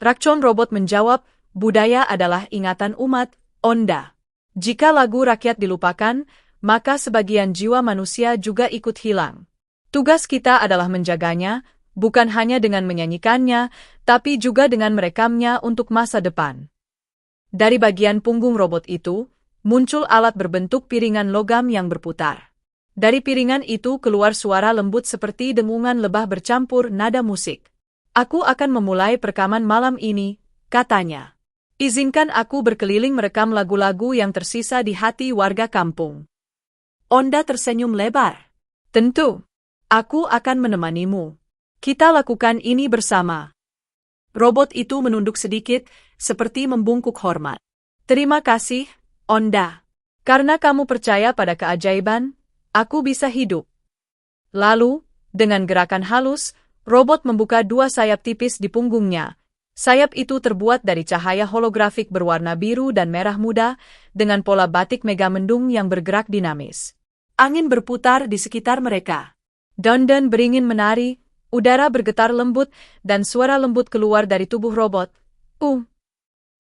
[SPEAKER 1] Rakcoon robot menjawab, budaya adalah ingatan umat, Onda. Jika lagu rakyat dilupakan, maka sebagian jiwa manusia juga ikut hilang. Tugas kita adalah menjaganya, bukan hanya dengan menyanyikannya, tapi juga dengan merekamnya untuk masa depan. Dari bagian punggung robot itu, muncul alat berbentuk piringan logam yang berputar. Dari piringan itu keluar suara lembut seperti dengungan lebah bercampur nada musik. Aku akan memulai perekaman malam ini, katanya. Izinkan aku berkeliling merekam lagu-lagu yang tersisa di hati warga kampung. Onda tersenyum lebar. Tentu, aku akan menemanimu. Kita lakukan ini bersama. Robot itu menunduk sedikit, seperti membungkuk hormat. Terima kasih, Onda. Karena kamu percaya pada keajaiban, aku bisa hidup. Lalu, dengan gerakan halus, robot membuka 2 sayap tipis di punggungnya. Sayap itu terbuat dari cahaya holografik berwarna biru dan merah muda, dengan pola batik megamendung yang bergerak dinamis. Angin berputar di sekitar mereka. Dondon beringin menari, udara bergetar lembut, dan suara lembut keluar dari tubuh robot.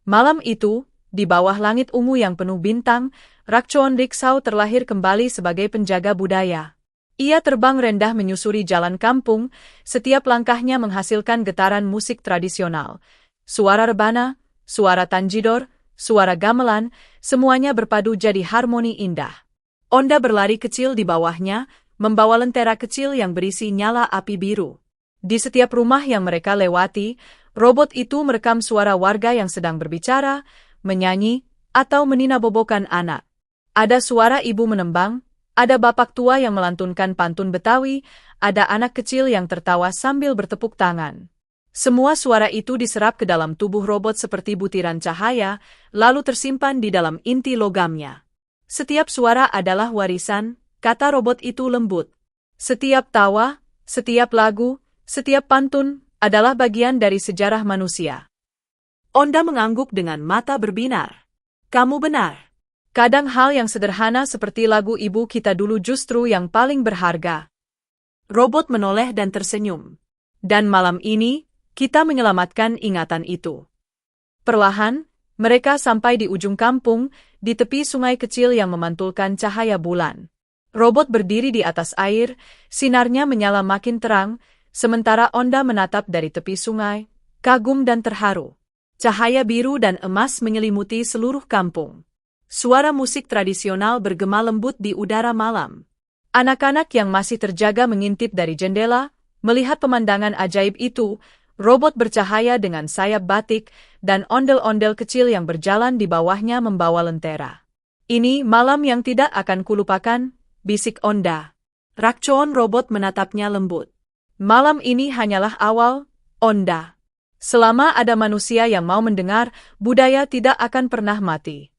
[SPEAKER 1] Malam itu, di bawah langit ungu yang penuh bintang, Rakcoon riksau terlahir kembali sebagai penjaga budaya. Ia terbang rendah menyusuri jalan kampung, setiap langkahnya menghasilkan getaran musik tradisional. Suara rebana, suara tanjidor, suara gamelan, semuanya berpadu jadi harmoni indah. Onda berlari kecil di bawahnya, membawa lentera kecil yang berisi nyala api biru. Di setiap rumah yang mereka lewati, robot itu merekam suara warga yang sedang berbicara, menyanyi, atau meninabobokan anak. Ada suara ibu menembang, ada bapak tua yang melantunkan pantun Betawi, ada anak kecil yang tertawa sambil bertepuk tangan. Semua suara itu diserap ke dalam tubuh robot seperti butiran cahaya, lalu tersimpan di dalam inti logamnya. Setiap suara adalah warisan, kata robot itu lembut. Setiap tawa, setiap lagu, setiap pantun, adalah bagian dari sejarah manusia. Onda mengangguk dengan mata berbinar. Kamu benar. Kadang hal yang sederhana seperti lagu ibu kita dulu justru yang paling berharga. Robot menoleh dan tersenyum. Dan malam ini, kita menyelamatkan ingatan itu. Perlahan, mereka sampai di ujung kampung, di tepi sungai kecil yang memantulkan cahaya bulan. Robot berdiri di atas air, sinarnya menyala makin terang, sementara Onda menatap dari tepi sungai, kagum dan terharu. Cahaya biru dan emas menyelimuti seluruh kampung. Suara musik tradisional bergema lembut di udara malam. Anak-anak yang masih terjaga mengintip dari jendela, melihat pemandangan ajaib itu, robot bercahaya dengan sayap batik, dan ondel-ondel kecil yang berjalan di bawahnya membawa lentera. Ini malam yang tidak akan kulupakan, bisik Onda. Rakcoon robot menatapnya lembut. Malam ini hanyalah awal, Onda. Selama ada manusia yang mau mendengar, budaya tidak akan pernah mati.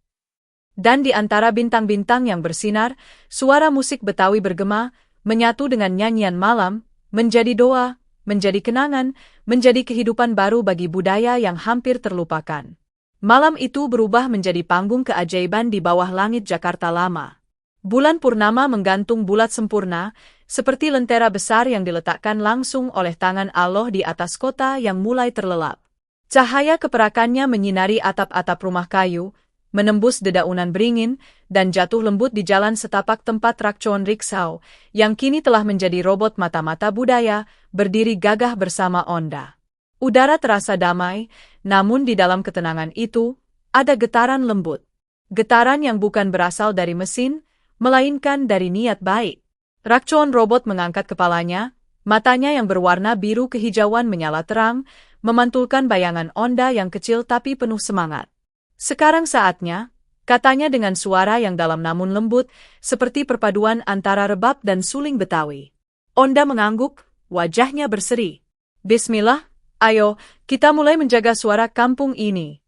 [SPEAKER 1] Dan di antara bintang-bintang yang bersinar, suara musik Betawi bergema, menyatu dengan nyanyian malam, menjadi doa, menjadi kenangan, menjadi kehidupan baru bagi budaya yang hampir terlupakan. Malam itu berubah menjadi panggung keajaiban di bawah langit Jakarta lama. Bulan purnama menggantung bulat sempurna, seperti lentera besar yang diletakkan langsung oleh tangan Allah di atas kota yang mulai terlelap. Cahaya keperakannya menyinari atap-atap rumah kayu, menembus dedaunan beringin, dan jatuh lembut di jalan setapak tempat Rakcoon Riksau, yang kini telah menjadi robot mata-mata budaya, berdiri gagah bersama Onda. Udara terasa damai, namun di dalam ketenangan itu, ada getaran lembut. Getaran yang bukan berasal dari mesin, melainkan dari niat baik. Rakcoon robot mengangkat kepalanya, matanya yang berwarna biru kehijauan menyala terang, memantulkan bayangan Onda yang kecil tapi penuh semangat. Sekarang saatnya, katanya dengan suara yang dalam namun lembut, seperti perpaduan antara rebab dan suling Betawi. Onda mengangguk, wajahnya berseri. Bismillah, ayo, kita mulai menjaga suara kampung ini.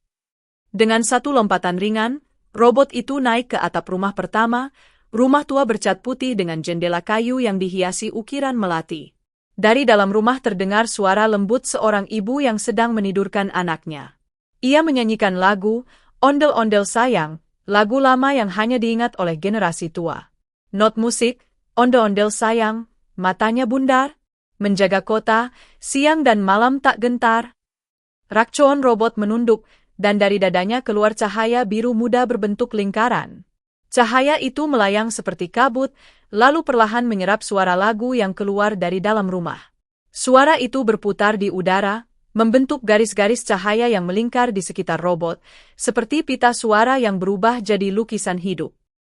[SPEAKER 1] Dengan satu lompatan ringan, robot itu naik ke atap rumah pertama, rumah tua bercat putih dengan jendela kayu yang dihiasi ukiran melati. Dari dalam rumah terdengar suara lembut seorang ibu yang sedang menidurkan anaknya. Ia menyanyikan lagu, Ondel-Ondel Sayang, lagu lama yang hanya diingat oleh generasi tua. Not musik, Ondel-Ondel Sayang, matanya bundar, menjaga kota, siang dan malam tak gentar. Rakcoon robot menunduk, dan dari dadanya keluar cahaya biru muda berbentuk lingkaran. Cahaya itu melayang seperti kabut, lalu perlahan menyerap suara lagu yang keluar dari dalam rumah. Suara itu berputar di udara, membentuk garis-garis cahaya yang melingkar di sekitar robot, seperti pita suara yang berubah jadi lukisan hidup.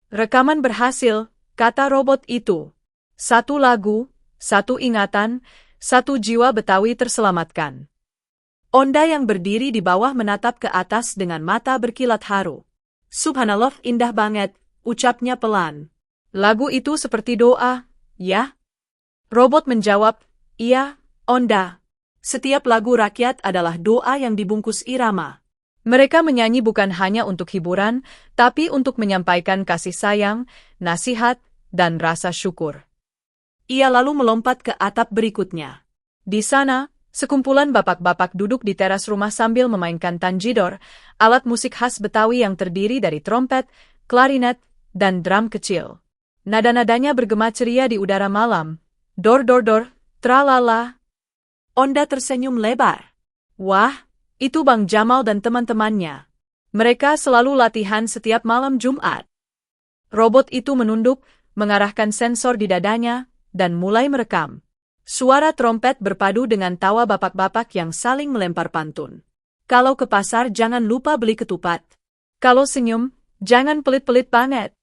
[SPEAKER 1] Rekaman berhasil, kata robot itu. Satu lagu, satu ingatan, satu jiwa Betawi terselamatkan. Onda yang berdiri di bawah menatap ke atas dengan mata berkilat haru. Subhanallah, indah banget, ucapnya pelan. Lagu itu seperti doa, ya? Robot menjawab, iya, Onda. Setiap lagu rakyat adalah doa yang dibungkus irama. Mereka menyanyi bukan hanya untuk hiburan, tapi untuk menyampaikan kasih sayang, nasihat, dan rasa syukur. Ia lalu melompat ke atap berikutnya. Di sana, sekumpulan bapak-bapak duduk di teras rumah sambil memainkan tanjidor, alat musik khas Betawi yang terdiri dari trompet, klarinet, dan drum kecil. Nada-nadanya bergema ceria di udara malam. Dor dor dor, tralala. Onda tersenyum lebar. Wah, itu Bang Jamal dan teman-temannya. Mereka selalu latihan setiap malam Jumat. Robot itu menunduk, mengarahkan sensor di dadanya, dan mulai merekam. Suara trompet berpadu dengan tawa bapak-bapak yang saling melempar pantun. Kalau ke pasar jangan lupa beli ketupat. Kalau senyum, jangan pelit-pelit banget.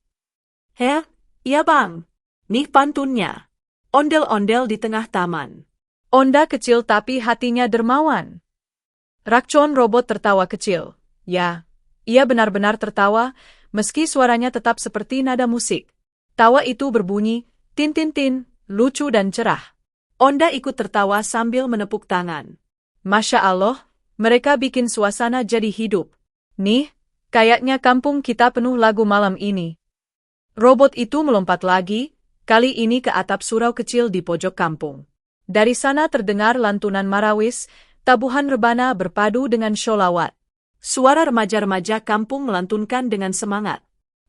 [SPEAKER 1] Heh, iya bang. Nih pantunnya. Ondel-ondel di tengah taman. Onda kecil tapi hatinya dermawan. Rakcoon robot tertawa kecil. Ya, ia benar-benar tertawa, meski suaranya tetap seperti nada musik. Tawa itu berbunyi, tin-tin-tin, lucu dan cerah. Onda ikut tertawa sambil menepuk tangan. Masya Allah, mereka bikin suasana jadi hidup. Nih, kayaknya kampung kita penuh lagu malam ini. Robot itu melompat lagi, kali ini ke atap surau kecil di pojok kampung. Dari sana terdengar lantunan marawis, tabuhan rebana berpadu dengan sholawat. Suara remaja-remaja kampung melantunkan dengan semangat.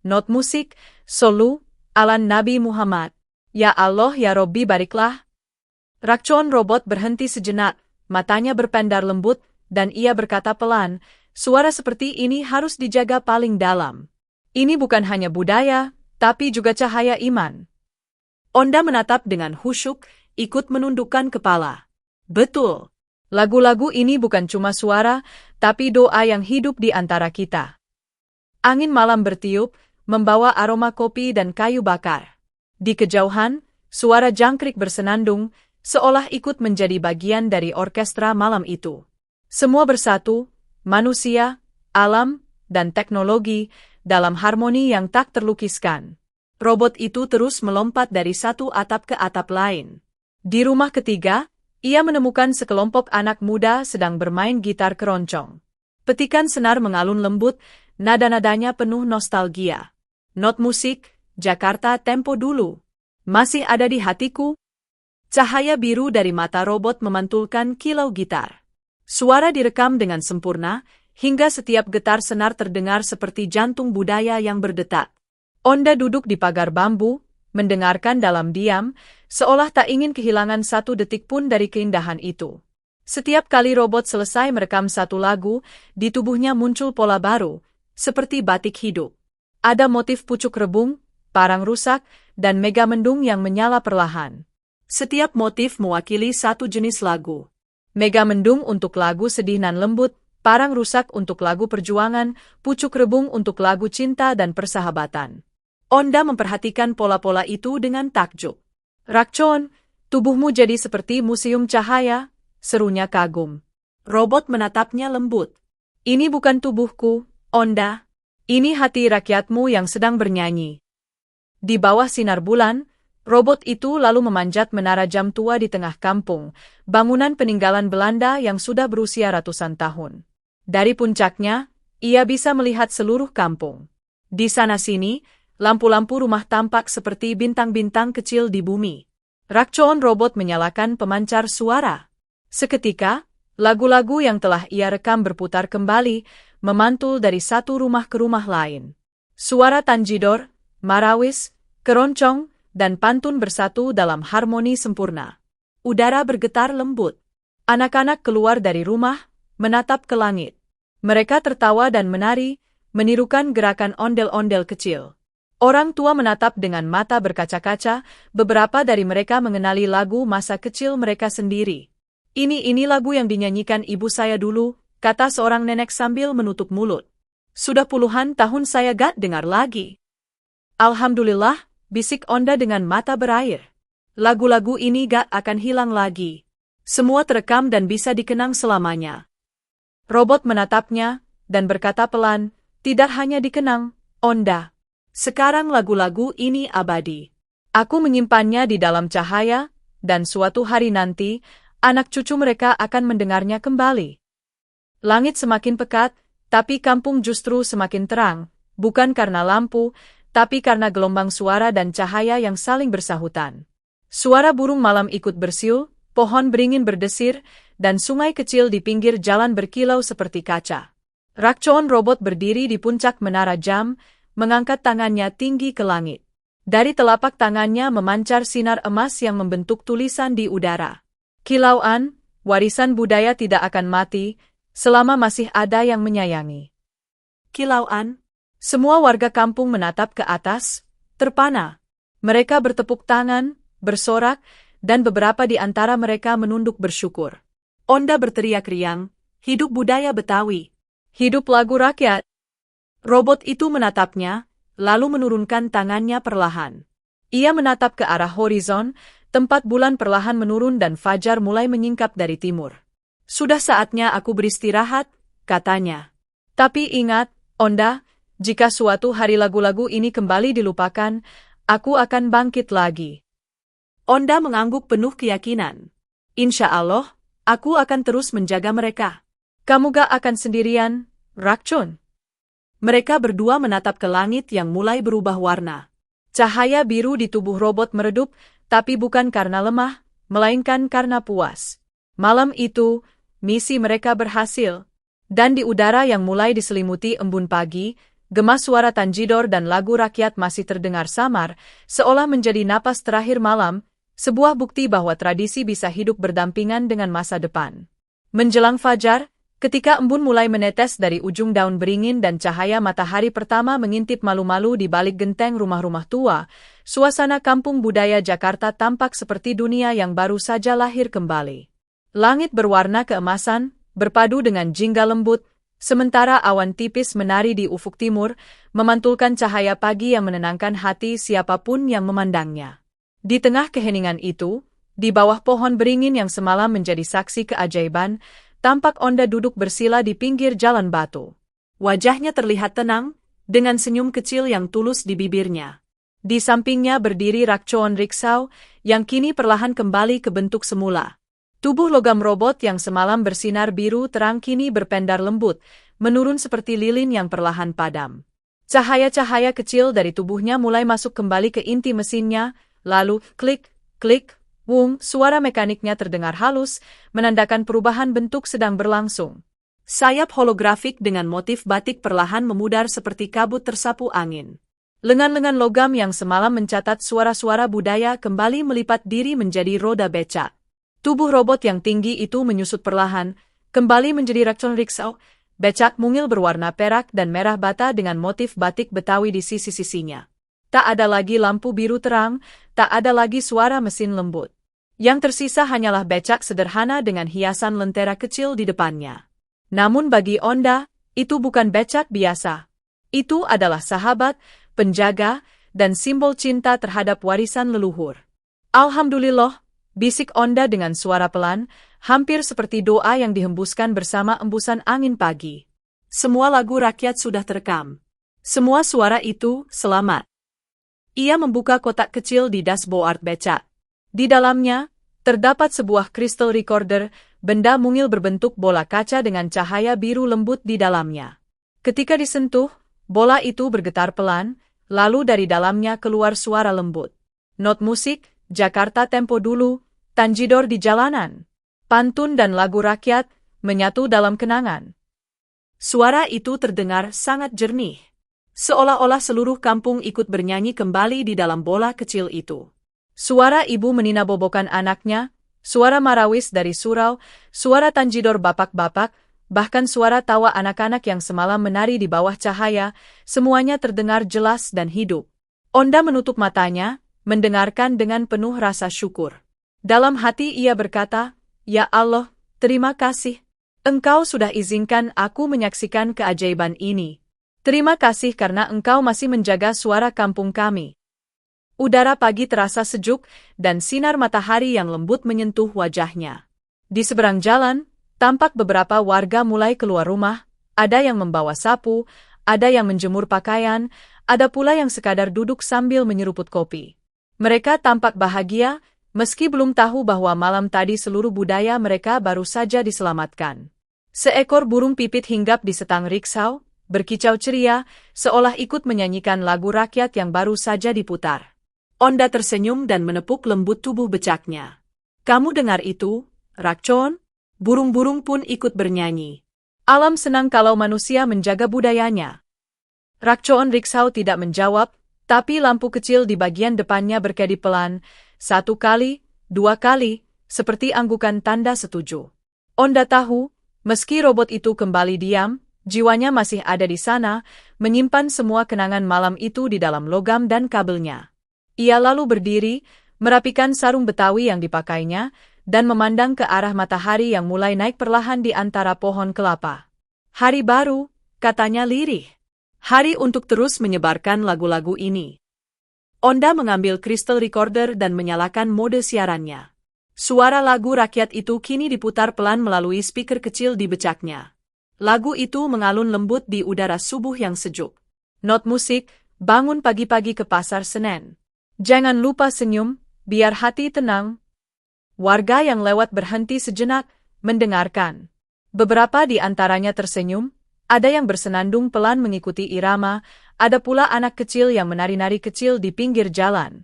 [SPEAKER 1] Not musik, solu, ala Nabi Muhammad. Ya Allah ya Robbi bariklah. Rakchon robot berhenti sejenak, matanya berpendar lembut, dan ia berkata pelan, suara seperti ini harus dijaga paling dalam. Ini bukan hanya budaya, tapi juga cahaya iman. Onda menatap dengan khusyuk, ikut menundukkan kepala. Betul. Lagu-lagu ini bukan cuma suara, tapi doa yang hidup di antara kita. Angin malam bertiup, membawa aroma kopi dan kayu bakar. Di kejauhan, suara jangkrik bersenandung, seolah ikut menjadi bagian dari orkestra malam itu. Semua bersatu, manusia, alam, dan teknologi, dalam harmoni yang tak terlukiskan. Robot itu terus melompat dari satu atap ke atap lain. Di rumah ketiga, ia menemukan sekelompok anak muda sedang bermain gitar keroncong. Petikan senar mengalun lembut, nada-nadanya penuh nostalgia. Not musik, Jakarta tempo dulu. Masih ada di hatiku. Cahaya biru dari mata robot memantulkan kilau gitar. Suara direkam dengan sempurna, hingga setiap getar senar terdengar seperti jantung budaya yang berdetak. Onda duduk di pagar bambu, mendengarkan dalam diam, seolah tak ingin kehilangan satu detik pun dari keindahan itu. Setiap kali robot selesai merekam satu lagu, di tubuhnya muncul pola baru, seperti batik hidup. Ada motif pucuk rebung, parang rusak, dan mega mendung yang menyala perlahan. Setiap motif mewakili satu jenis lagu. Mega mendung untuk lagu sedih nan lembut, parang rusak untuk lagu perjuangan, pucuk rebung untuk lagu cinta dan persahabatan. Onda memperhatikan pola-pola itu dengan takjub. Rakchon, tubuhmu jadi seperti museum cahaya, serunya kagum. Robot menatapnya lembut. Ini bukan tubuhku, Onda. Ini hati rakyatmu yang sedang bernyanyi. Di bawah sinar bulan, robot itu lalu memanjat menara jam tua di tengah kampung, bangunan peninggalan Belanda yang sudah berusia ratusan tahun. Dari puncaknya, ia bisa melihat seluruh kampung. Di sana-sini, lampu-lampu rumah tampak seperti bintang-bintang kecil di bumi. Rakchon robot menyalakan pemancar suara. Seketika, lagu-lagu yang telah ia rekam berputar kembali, memantul dari satu rumah ke rumah lain. Suara tanjidor, marawis, keroncong, dan pantun bersatu dalam harmoni sempurna. Udara bergetar lembut. Anak-anak keluar dari rumah, menatap ke langit. Mereka tertawa dan menari, menirukan gerakan ondel-ondel kecil. Orang tua menatap dengan mata berkaca-kaca, beberapa dari mereka mengenali lagu masa kecil mereka sendiri. Ini lagu yang dinyanyikan ibu saya dulu, kata seorang nenek sambil menutup mulut. Sudah puluhan tahun saya gak dengar lagi. Alhamdulillah, bisik Onda dengan mata berair. Lagu-lagu ini gak akan hilang lagi. Semua terekam dan bisa dikenang selamanya. Robot menatapnya, dan berkata pelan, tidak hanya dikenang, Onda. Sekarang lagu-lagu ini abadi. Aku menyimpannya di dalam cahaya, dan suatu hari nanti, anak cucu mereka akan mendengarnya kembali. Langit semakin pekat, tapi kampung justru semakin terang, bukan karena lampu, tapi karena gelombang suara dan cahaya yang saling bersahutan. Suara burung malam ikut bersiul, pohon beringin berdesir, dan sungai kecil di pinggir jalan berkilau seperti kaca. Rakchon robot berdiri di puncak menara jam, mengangkat tangannya tinggi ke langit. Dari telapak tangannya memancar sinar emas yang membentuk tulisan di udara. Kilauan, warisan budaya tidak akan mati, selama masih ada yang menyayangi. Kilauan, semua warga kampung menatap ke atas, terpana. Mereka bertepuk tangan, bersorak, dan beberapa di antara mereka menunduk bersyukur. Onda berteriak riang, hidup budaya Betawi, hidup lagu rakyat. Robot itu menatapnya, lalu menurunkan tangannya perlahan. Ia menatap ke arah horizon, tempat bulan perlahan menurun dan fajar mulai menyingkap dari timur. Sudah saatnya aku beristirahat, katanya. Tapi ingat, Onda, jika suatu hari lagu-lagu ini kembali dilupakan, aku akan bangkit lagi. Onda mengangguk penuh keyakinan. Insya Allah, aku akan terus menjaga mereka. Kamu gak akan sendirian, Rakchon. Mereka berdua menatap ke langit yang mulai berubah warna. Cahaya biru di tubuh robot meredup, tapi bukan karena lemah, melainkan karena puas. Malam itu, misi mereka berhasil. Dan di udara yang mulai diselimuti embun pagi, Gema suara tanjidor dan lagu rakyat masih terdengar samar, seolah menjadi napas terakhir malam, sebuah bukti bahwa tradisi bisa hidup berdampingan dengan masa depan. Menjelang fajar, ketika embun mulai menetes dari ujung daun beringin dan cahaya matahari pertama mengintip malu-malu di balik genteng rumah-rumah tua, suasana kampung budaya Jakarta tampak seperti dunia yang baru saja lahir kembali. Langit berwarna keemasan, berpadu dengan jingga lembut, sementara awan tipis menari di ufuk timur, memantulkan cahaya pagi yang menenangkan hati siapapun yang memandangnya. Di tengah keheningan itu, di bawah pohon beringin yang semalam menjadi saksi keajaiban, tampak Onda duduk bersila di pinggir jalan batu. Wajahnya terlihat tenang, dengan senyum kecil yang tulus di bibirnya. Di sampingnya berdiri Rakcoon Riksau, yang kini perlahan kembali ke bentuk semula. Tubuh logam robot yang semalam bersinar biru terang kini berpendar lembut, menurun seperti lilin yang perlahan padam. Cahaya-cahaya kecil dari tubuhnya mulai masuk kembali ke inti mesinnya, lalu klik, klik, wung, suara mekaniknya terdengar halus, menandakan perubahan bentuk sedang berlangsung. Sayap holografik dengan motif batik perlahan memudar seperti kabut tersapu angin. Lengan-lengan logam yang semalam mencatat suara-suara budaya kembali melipat diri menjadi roda becak. Tubuh robot yang tinggi itu menyusut perlahan, kembali menjadi Rakcoon Riksau, becak mungil berwarna perak dan merah bata dengan motif batik Betawi di sisi-sisinya. Tak ada lagi lampu biru terang, tak ada lagi suara mesin lembut. Yang tersisa hanyalah becak sederhana dengan hiasan lentera kecil di depannya. Namun bagi Onda, itu bukan becak biasa. Itu adalah sahabat, penjaga, dan simbol cinta terhadap warisan leluhur. Alhamdulillah, bisik Onda dengan suara pelan, hampir seperti doa yang dihembuskan bersama embusan angin pagi. Semua lagu rakyat sudah terekam. Semua suara itu selamat. Ia membuka kotak kecil di dashboard becak. Di dalamnya, terdapat sebuah crystal recorder, benda mungil berbentuk bola kaca dengan cahaya biru lembut di dalamnya. Ketika disentuh, bola itu bergetar pelan, lalu dari dalamnya keluar suara lembut. Not musik, Jakarta tempo dulu, tanjidor di jalanan. Pantun dan lagu rakyat, menyatu dalam kenangan. Suara itu terdengar sangat jernih. Seolah-olah seluruh kampung ikut bernyanyi kembali di dalam bola kecil itu. Suara ibu meninabobokan anaknya, suara marawis dari surau, suara tanjidor bapak-bapak, bahkan suara tawa anak-anak yang semalam menari di bawah cahaya, semuanya terdengar jelas dan hidup. Onda menutup matanya, mendengarkan dengan penuh rasa syukur. Dalam hati ia berkata, "Ya Allah, terima kasih. Engkau sudah izinkan aku menyaksikan keajaiban ini. Terima kasih karena Engkau masih menjaga suara kampung kami." Udara pagi terasa sejuk, dan sinar matahari yang lembut menyentuh wajahnya. Di seberang jalan, tampak beberapa warga mulai keluar rumah, ada yang membawa sapu, ada yang menjemur pakaian, ada pula yang sekadar duduk sambil menyeruput kopi. Mereka tampak bahagia, meski belum tahu bahwa malam tadi seluruh budaya mereka baru saja diselamatkan. Seekor burung pipit hinggap di setang riksau, berkicau ceria, seolah ikut menyanyikan lagu rakyat yang baru saja diputar. Onda tersenyum dan menepuk lembut tubuh becaknya. "Kamu dengar itu, Rakcoon?" Burung-burung pun ikut bernyanyi. Alam senang kalau manusia menjaga budayanya. Rakcoon Riksau tidak menjawab, tapi lampu kecil di bagian depannya berkedip pelan, 1 kali, 2 kali, seperti anggukan tanda setuju. Onda tahu, meski robot itu kembali diam, jiwanya masih ada di sana, menyimpan semua kenangan malam itu di dalam logam dan kabelnya. Ia lalu berdiri, merapikan sarung Betawi yang dipakainya, dan memandang ke arah matahari yang mulai naik perlahan di antara pohon kelapa. "Hari baru," katanya lirih. "Hari untuk terus menyebarkan lagu-lagu ini." Onda mengambil crystal recorder dan menyalakan mode siarannya. Suara lagu rakyat itu kini diputar pelan melalui speaker kecil di becaknya. Lagu itu mengalun lembut di udara subuh yang sejuk. Not musik, bangun pagi-pagi ke pasar Senen. Jangan lupa senyum, biar hati tenang. Warga yang lewat berhenti sejenak, mendengarkan. Beberapa di antaranya tersenyum, ada yang bersenandung pelan mengikuti irama, ada pula anak kecil yang menari-nari kecil di pinggir jalan.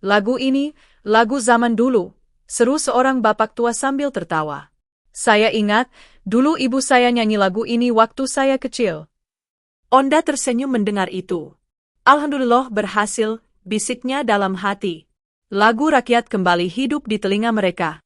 [SPEAKER 1] Lagu ini, lagu zaman dulu, seru seorang bapak tua sambil tertawa. "Saya ingat, dulu ibu saya nyanyi lagu ini waktu saya kecil." Onda tersenyum mendengar itu. Alhamdulillah berhasil, bisiknya dalam hati. Lagu rakyat kembali hidup di telinga mereka.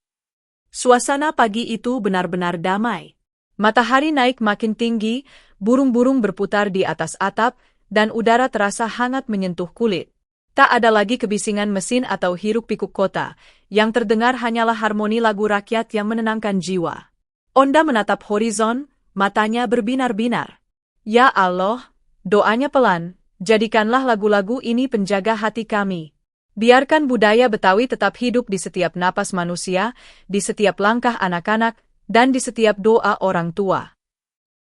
[SPEAKER 1] Suasana pagi itu benar-benar damai. Matahari naik makin tinggi, burung-burung berputar di atas atap, dan udara terasa hangat menyentuh kulit. Tak ada lagi kebisingan mesin atau hiruk-pikuk kota, yang terdengar hanyalah harmoni lagu rakyat yang menenangkan jiwa. Onda menatap horizon, matanya berbinar-binar. Ya Allah, doanya pelan, jadikanlah lagu-lagu ini penjaga hati kami. Biarkan budaya Betawi tetap hidup di setiap napas manusia, di setiap langkah anak-anak, dan di setiap doa orang tua.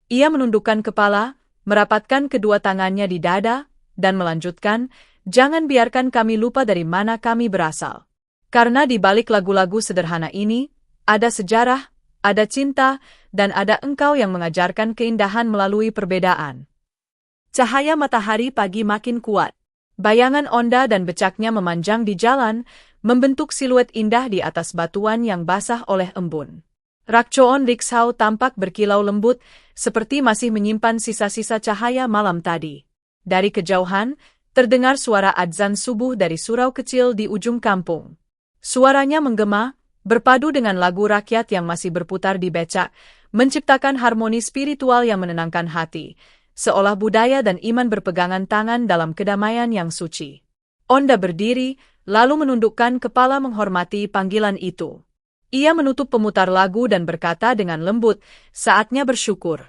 [SPEAKER 1] Ia menundukkan kepala, merapatkan kedua tangannya di dada, dan melanjutkan, jangan biarkan kami lupa dari mana kami berasal. Karena di balik lagu-lagu sederhana ini, ada sejarah, ada cinta, dan ada engkau yang mengajarkan keindahan melalui perbedaan. Cahaya matahari pagi makin kuat. Bayangan Onda dan becaknya memanjang di jalan, membentuk siluet indah di atas batuan yang basah oleh embun. Rakcoon Riksau tampak berkilau lembut, seperti masih menyimpan sisa-sisa cahaya malam tadi. Dari kejauhan, terdengar suara adzan subuh dari surau kecil di ujung kampung. Suaranya menggema, berpadu dengan lagu rakyat yang masih berputar di becak, menciptakan harmoni spiritual yang menenangkan hati, seolah budaya dan iman berpegangan tangan dalam kedamaian yang suci. Onda berdiri, lalu menundukkan kepala menghormati panggilan itu. Ia menutup pemutar lagu dan berkata dengan lembut, saatnya bersyukur.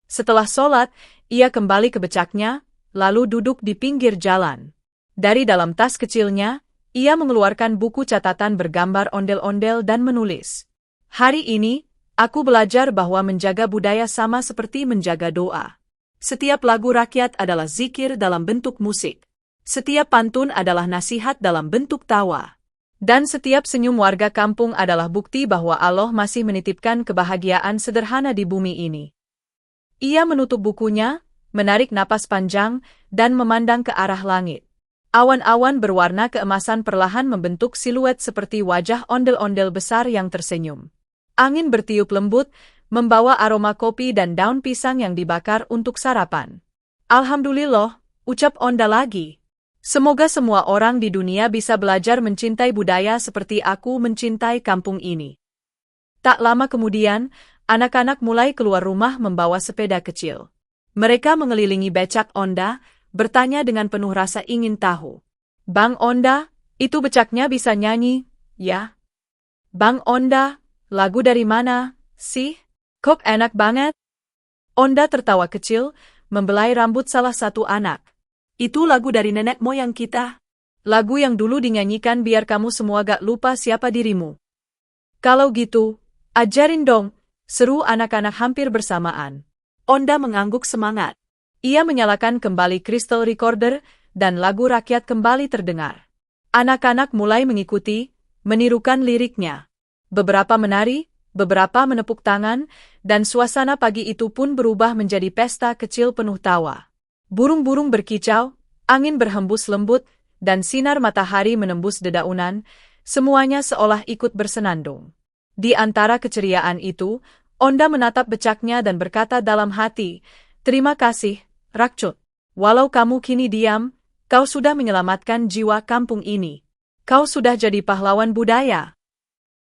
[SPEAKER 1] Setelah sholat, ia kembali ke becaknya, lalu duduk di pinggir jalan. Dari dalam tas kecilnya, ia mengeluarkan buku catatan bergambar ondel-ondel dan menulis. Hari ini, aku belajar bahwa menjaga budaya sama seperti menjaga doa. Setiap lagu rakyat adalah zikir dalam bentuk musik. Setiap pantun adalah nasihat dalam bentuk tawa. Dan setiap senyum warga kampung adalah bukti bahwa Allah masih menitipkan kebahagiaan sederhana di bumi ini. Ia menutup bukunya, menarik napas panjang, dan memandang ke arah langit. Awan-awan berwarna keemasan perlahan membentuk siluet seperti wajah ondel-ondel besar yang tersenyum. Angin bertiup lembut, membawa aroma kopi dan daun pisang yang dibakar untuk sarapan. Alhamdulillah, ucap Onda lagi. Semoga semua orang di dunia bisa belajar mencintai budaya seperti aku mencintai kampung ini. Tak lama kemudian, anak-anak mulai keluar rumah membawa sepeda kecil. Mereka mengelilingi becak Onda, bertanya dengan penuh rasa ingin tahu. Bang Onda, itu becaknya bisa nyanyi, ya? Bang Onda, lagu dari mana, sih? Kok enak banget? Onda tertawa kecil, membelai rambut salah satu anak. Itu lagu dari nenek moyang kita. Lagu yang dulu dinyanyikan biar kamu semua gak lupa siapa dirimu. Kalau gitu, ajarin dong, seru anak-anak hampir bersamaan. Onda mengangguk semangat. Ia menyalakan kembali crystal recorder, dan lagu rakyat kembali terdengar. Anak-anak mulai mengikuti, menirukan liriknya. Beberapa menari, beberapa menepuk tangan, dan suasana pagi itu pun berubah menjadi pesta kecil penuh tawa. Burung-burung berkicau, angin berhembus lembut, dan sinar matahari menembus dedaunan, semuanya seolah ikut bersenandung. Di antara keceriaan itu, Onda menatap becaknya dan berkata dalam hati, terima kasih, Rakcut. Walau kamu kini diam, kau sudah menyelamatkan jiwa kampung ini. Kau sudah jadi pahlawan budaya.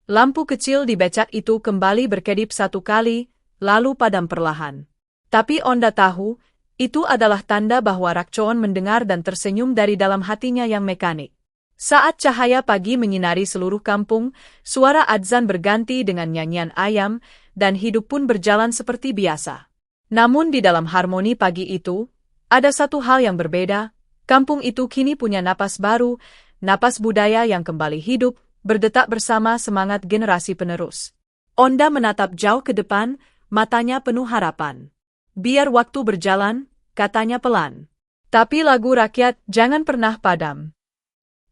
[SPEAKER 1] Lampu kecil di becak itu kembali berkedip satu kali, lalu padam perlahan. Tapi Onda tahu, itu adalah tanda bahwa Rakcoon mendengar dan tersenyum dari dalam hatinya yang mekanik. Saat cahaya pagi menyinari seluruh kampung, suara adzan berganti dengan nyanyian ayam, dan hidup pun berjalan seperti biasa. Namun di dalam harmoni pagi itu, ada satu hal yang berbeda. Kampung itu kini punya napas baru, napas budaya yang kembali hidup, berdetak bersama semangat generasi penerus. Onda menatap jauh ke depan, matanya penuh harapan. Biar waktu berjalan, katanya pelan. Tapi lagu rakyat jangan pernah padam.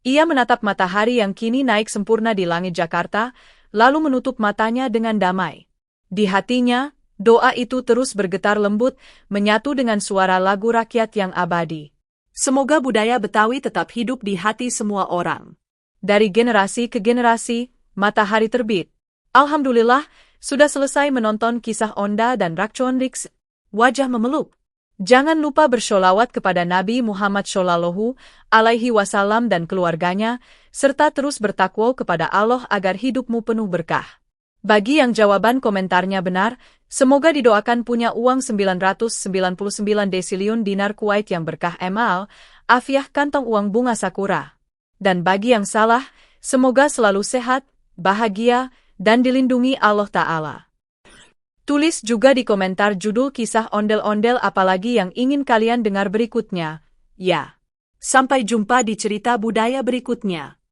[SPEAKER 1] Ia menatap matahari yang kini naik sempurna di langit Jakarta, lalu menutup matanya dengan damai. Di hatinya, doa itu terus bergetar lembut, menyatu dengan suara lagu rakyat yang abadi. Semoga budaya Betawi tetap hidup di hati semua orang. Dari generasi ke generasi, matahari terbit. Alhamdulillah, sudah selesai menonton kisah Onda dan Rakcoon Riks. Wajah memeluk. Jangan lupa bersholawat kepada Nabi Muhammad Shallallahu Alaihi Wasallam dan keluarganya, serta terus bertakwa kepada Allah agar hidupmu penuh berkah. Bagi yang jawaban komentarnya benar, semoga didoakan punya uang 999 desiliun dinar Kuwait yang berkah emal, afiah kantong uang bunga sakura. Dan bagi yang salah, semoga selalu sehat, bahagia, dan dilindungi Allah Ta'ala. Tulis juga di komentar judul kisah ondel-ondel apalagi yang ingin kalian dengar berikutnya. Ya. Sampai jumpa di cerita budaya berikutnya.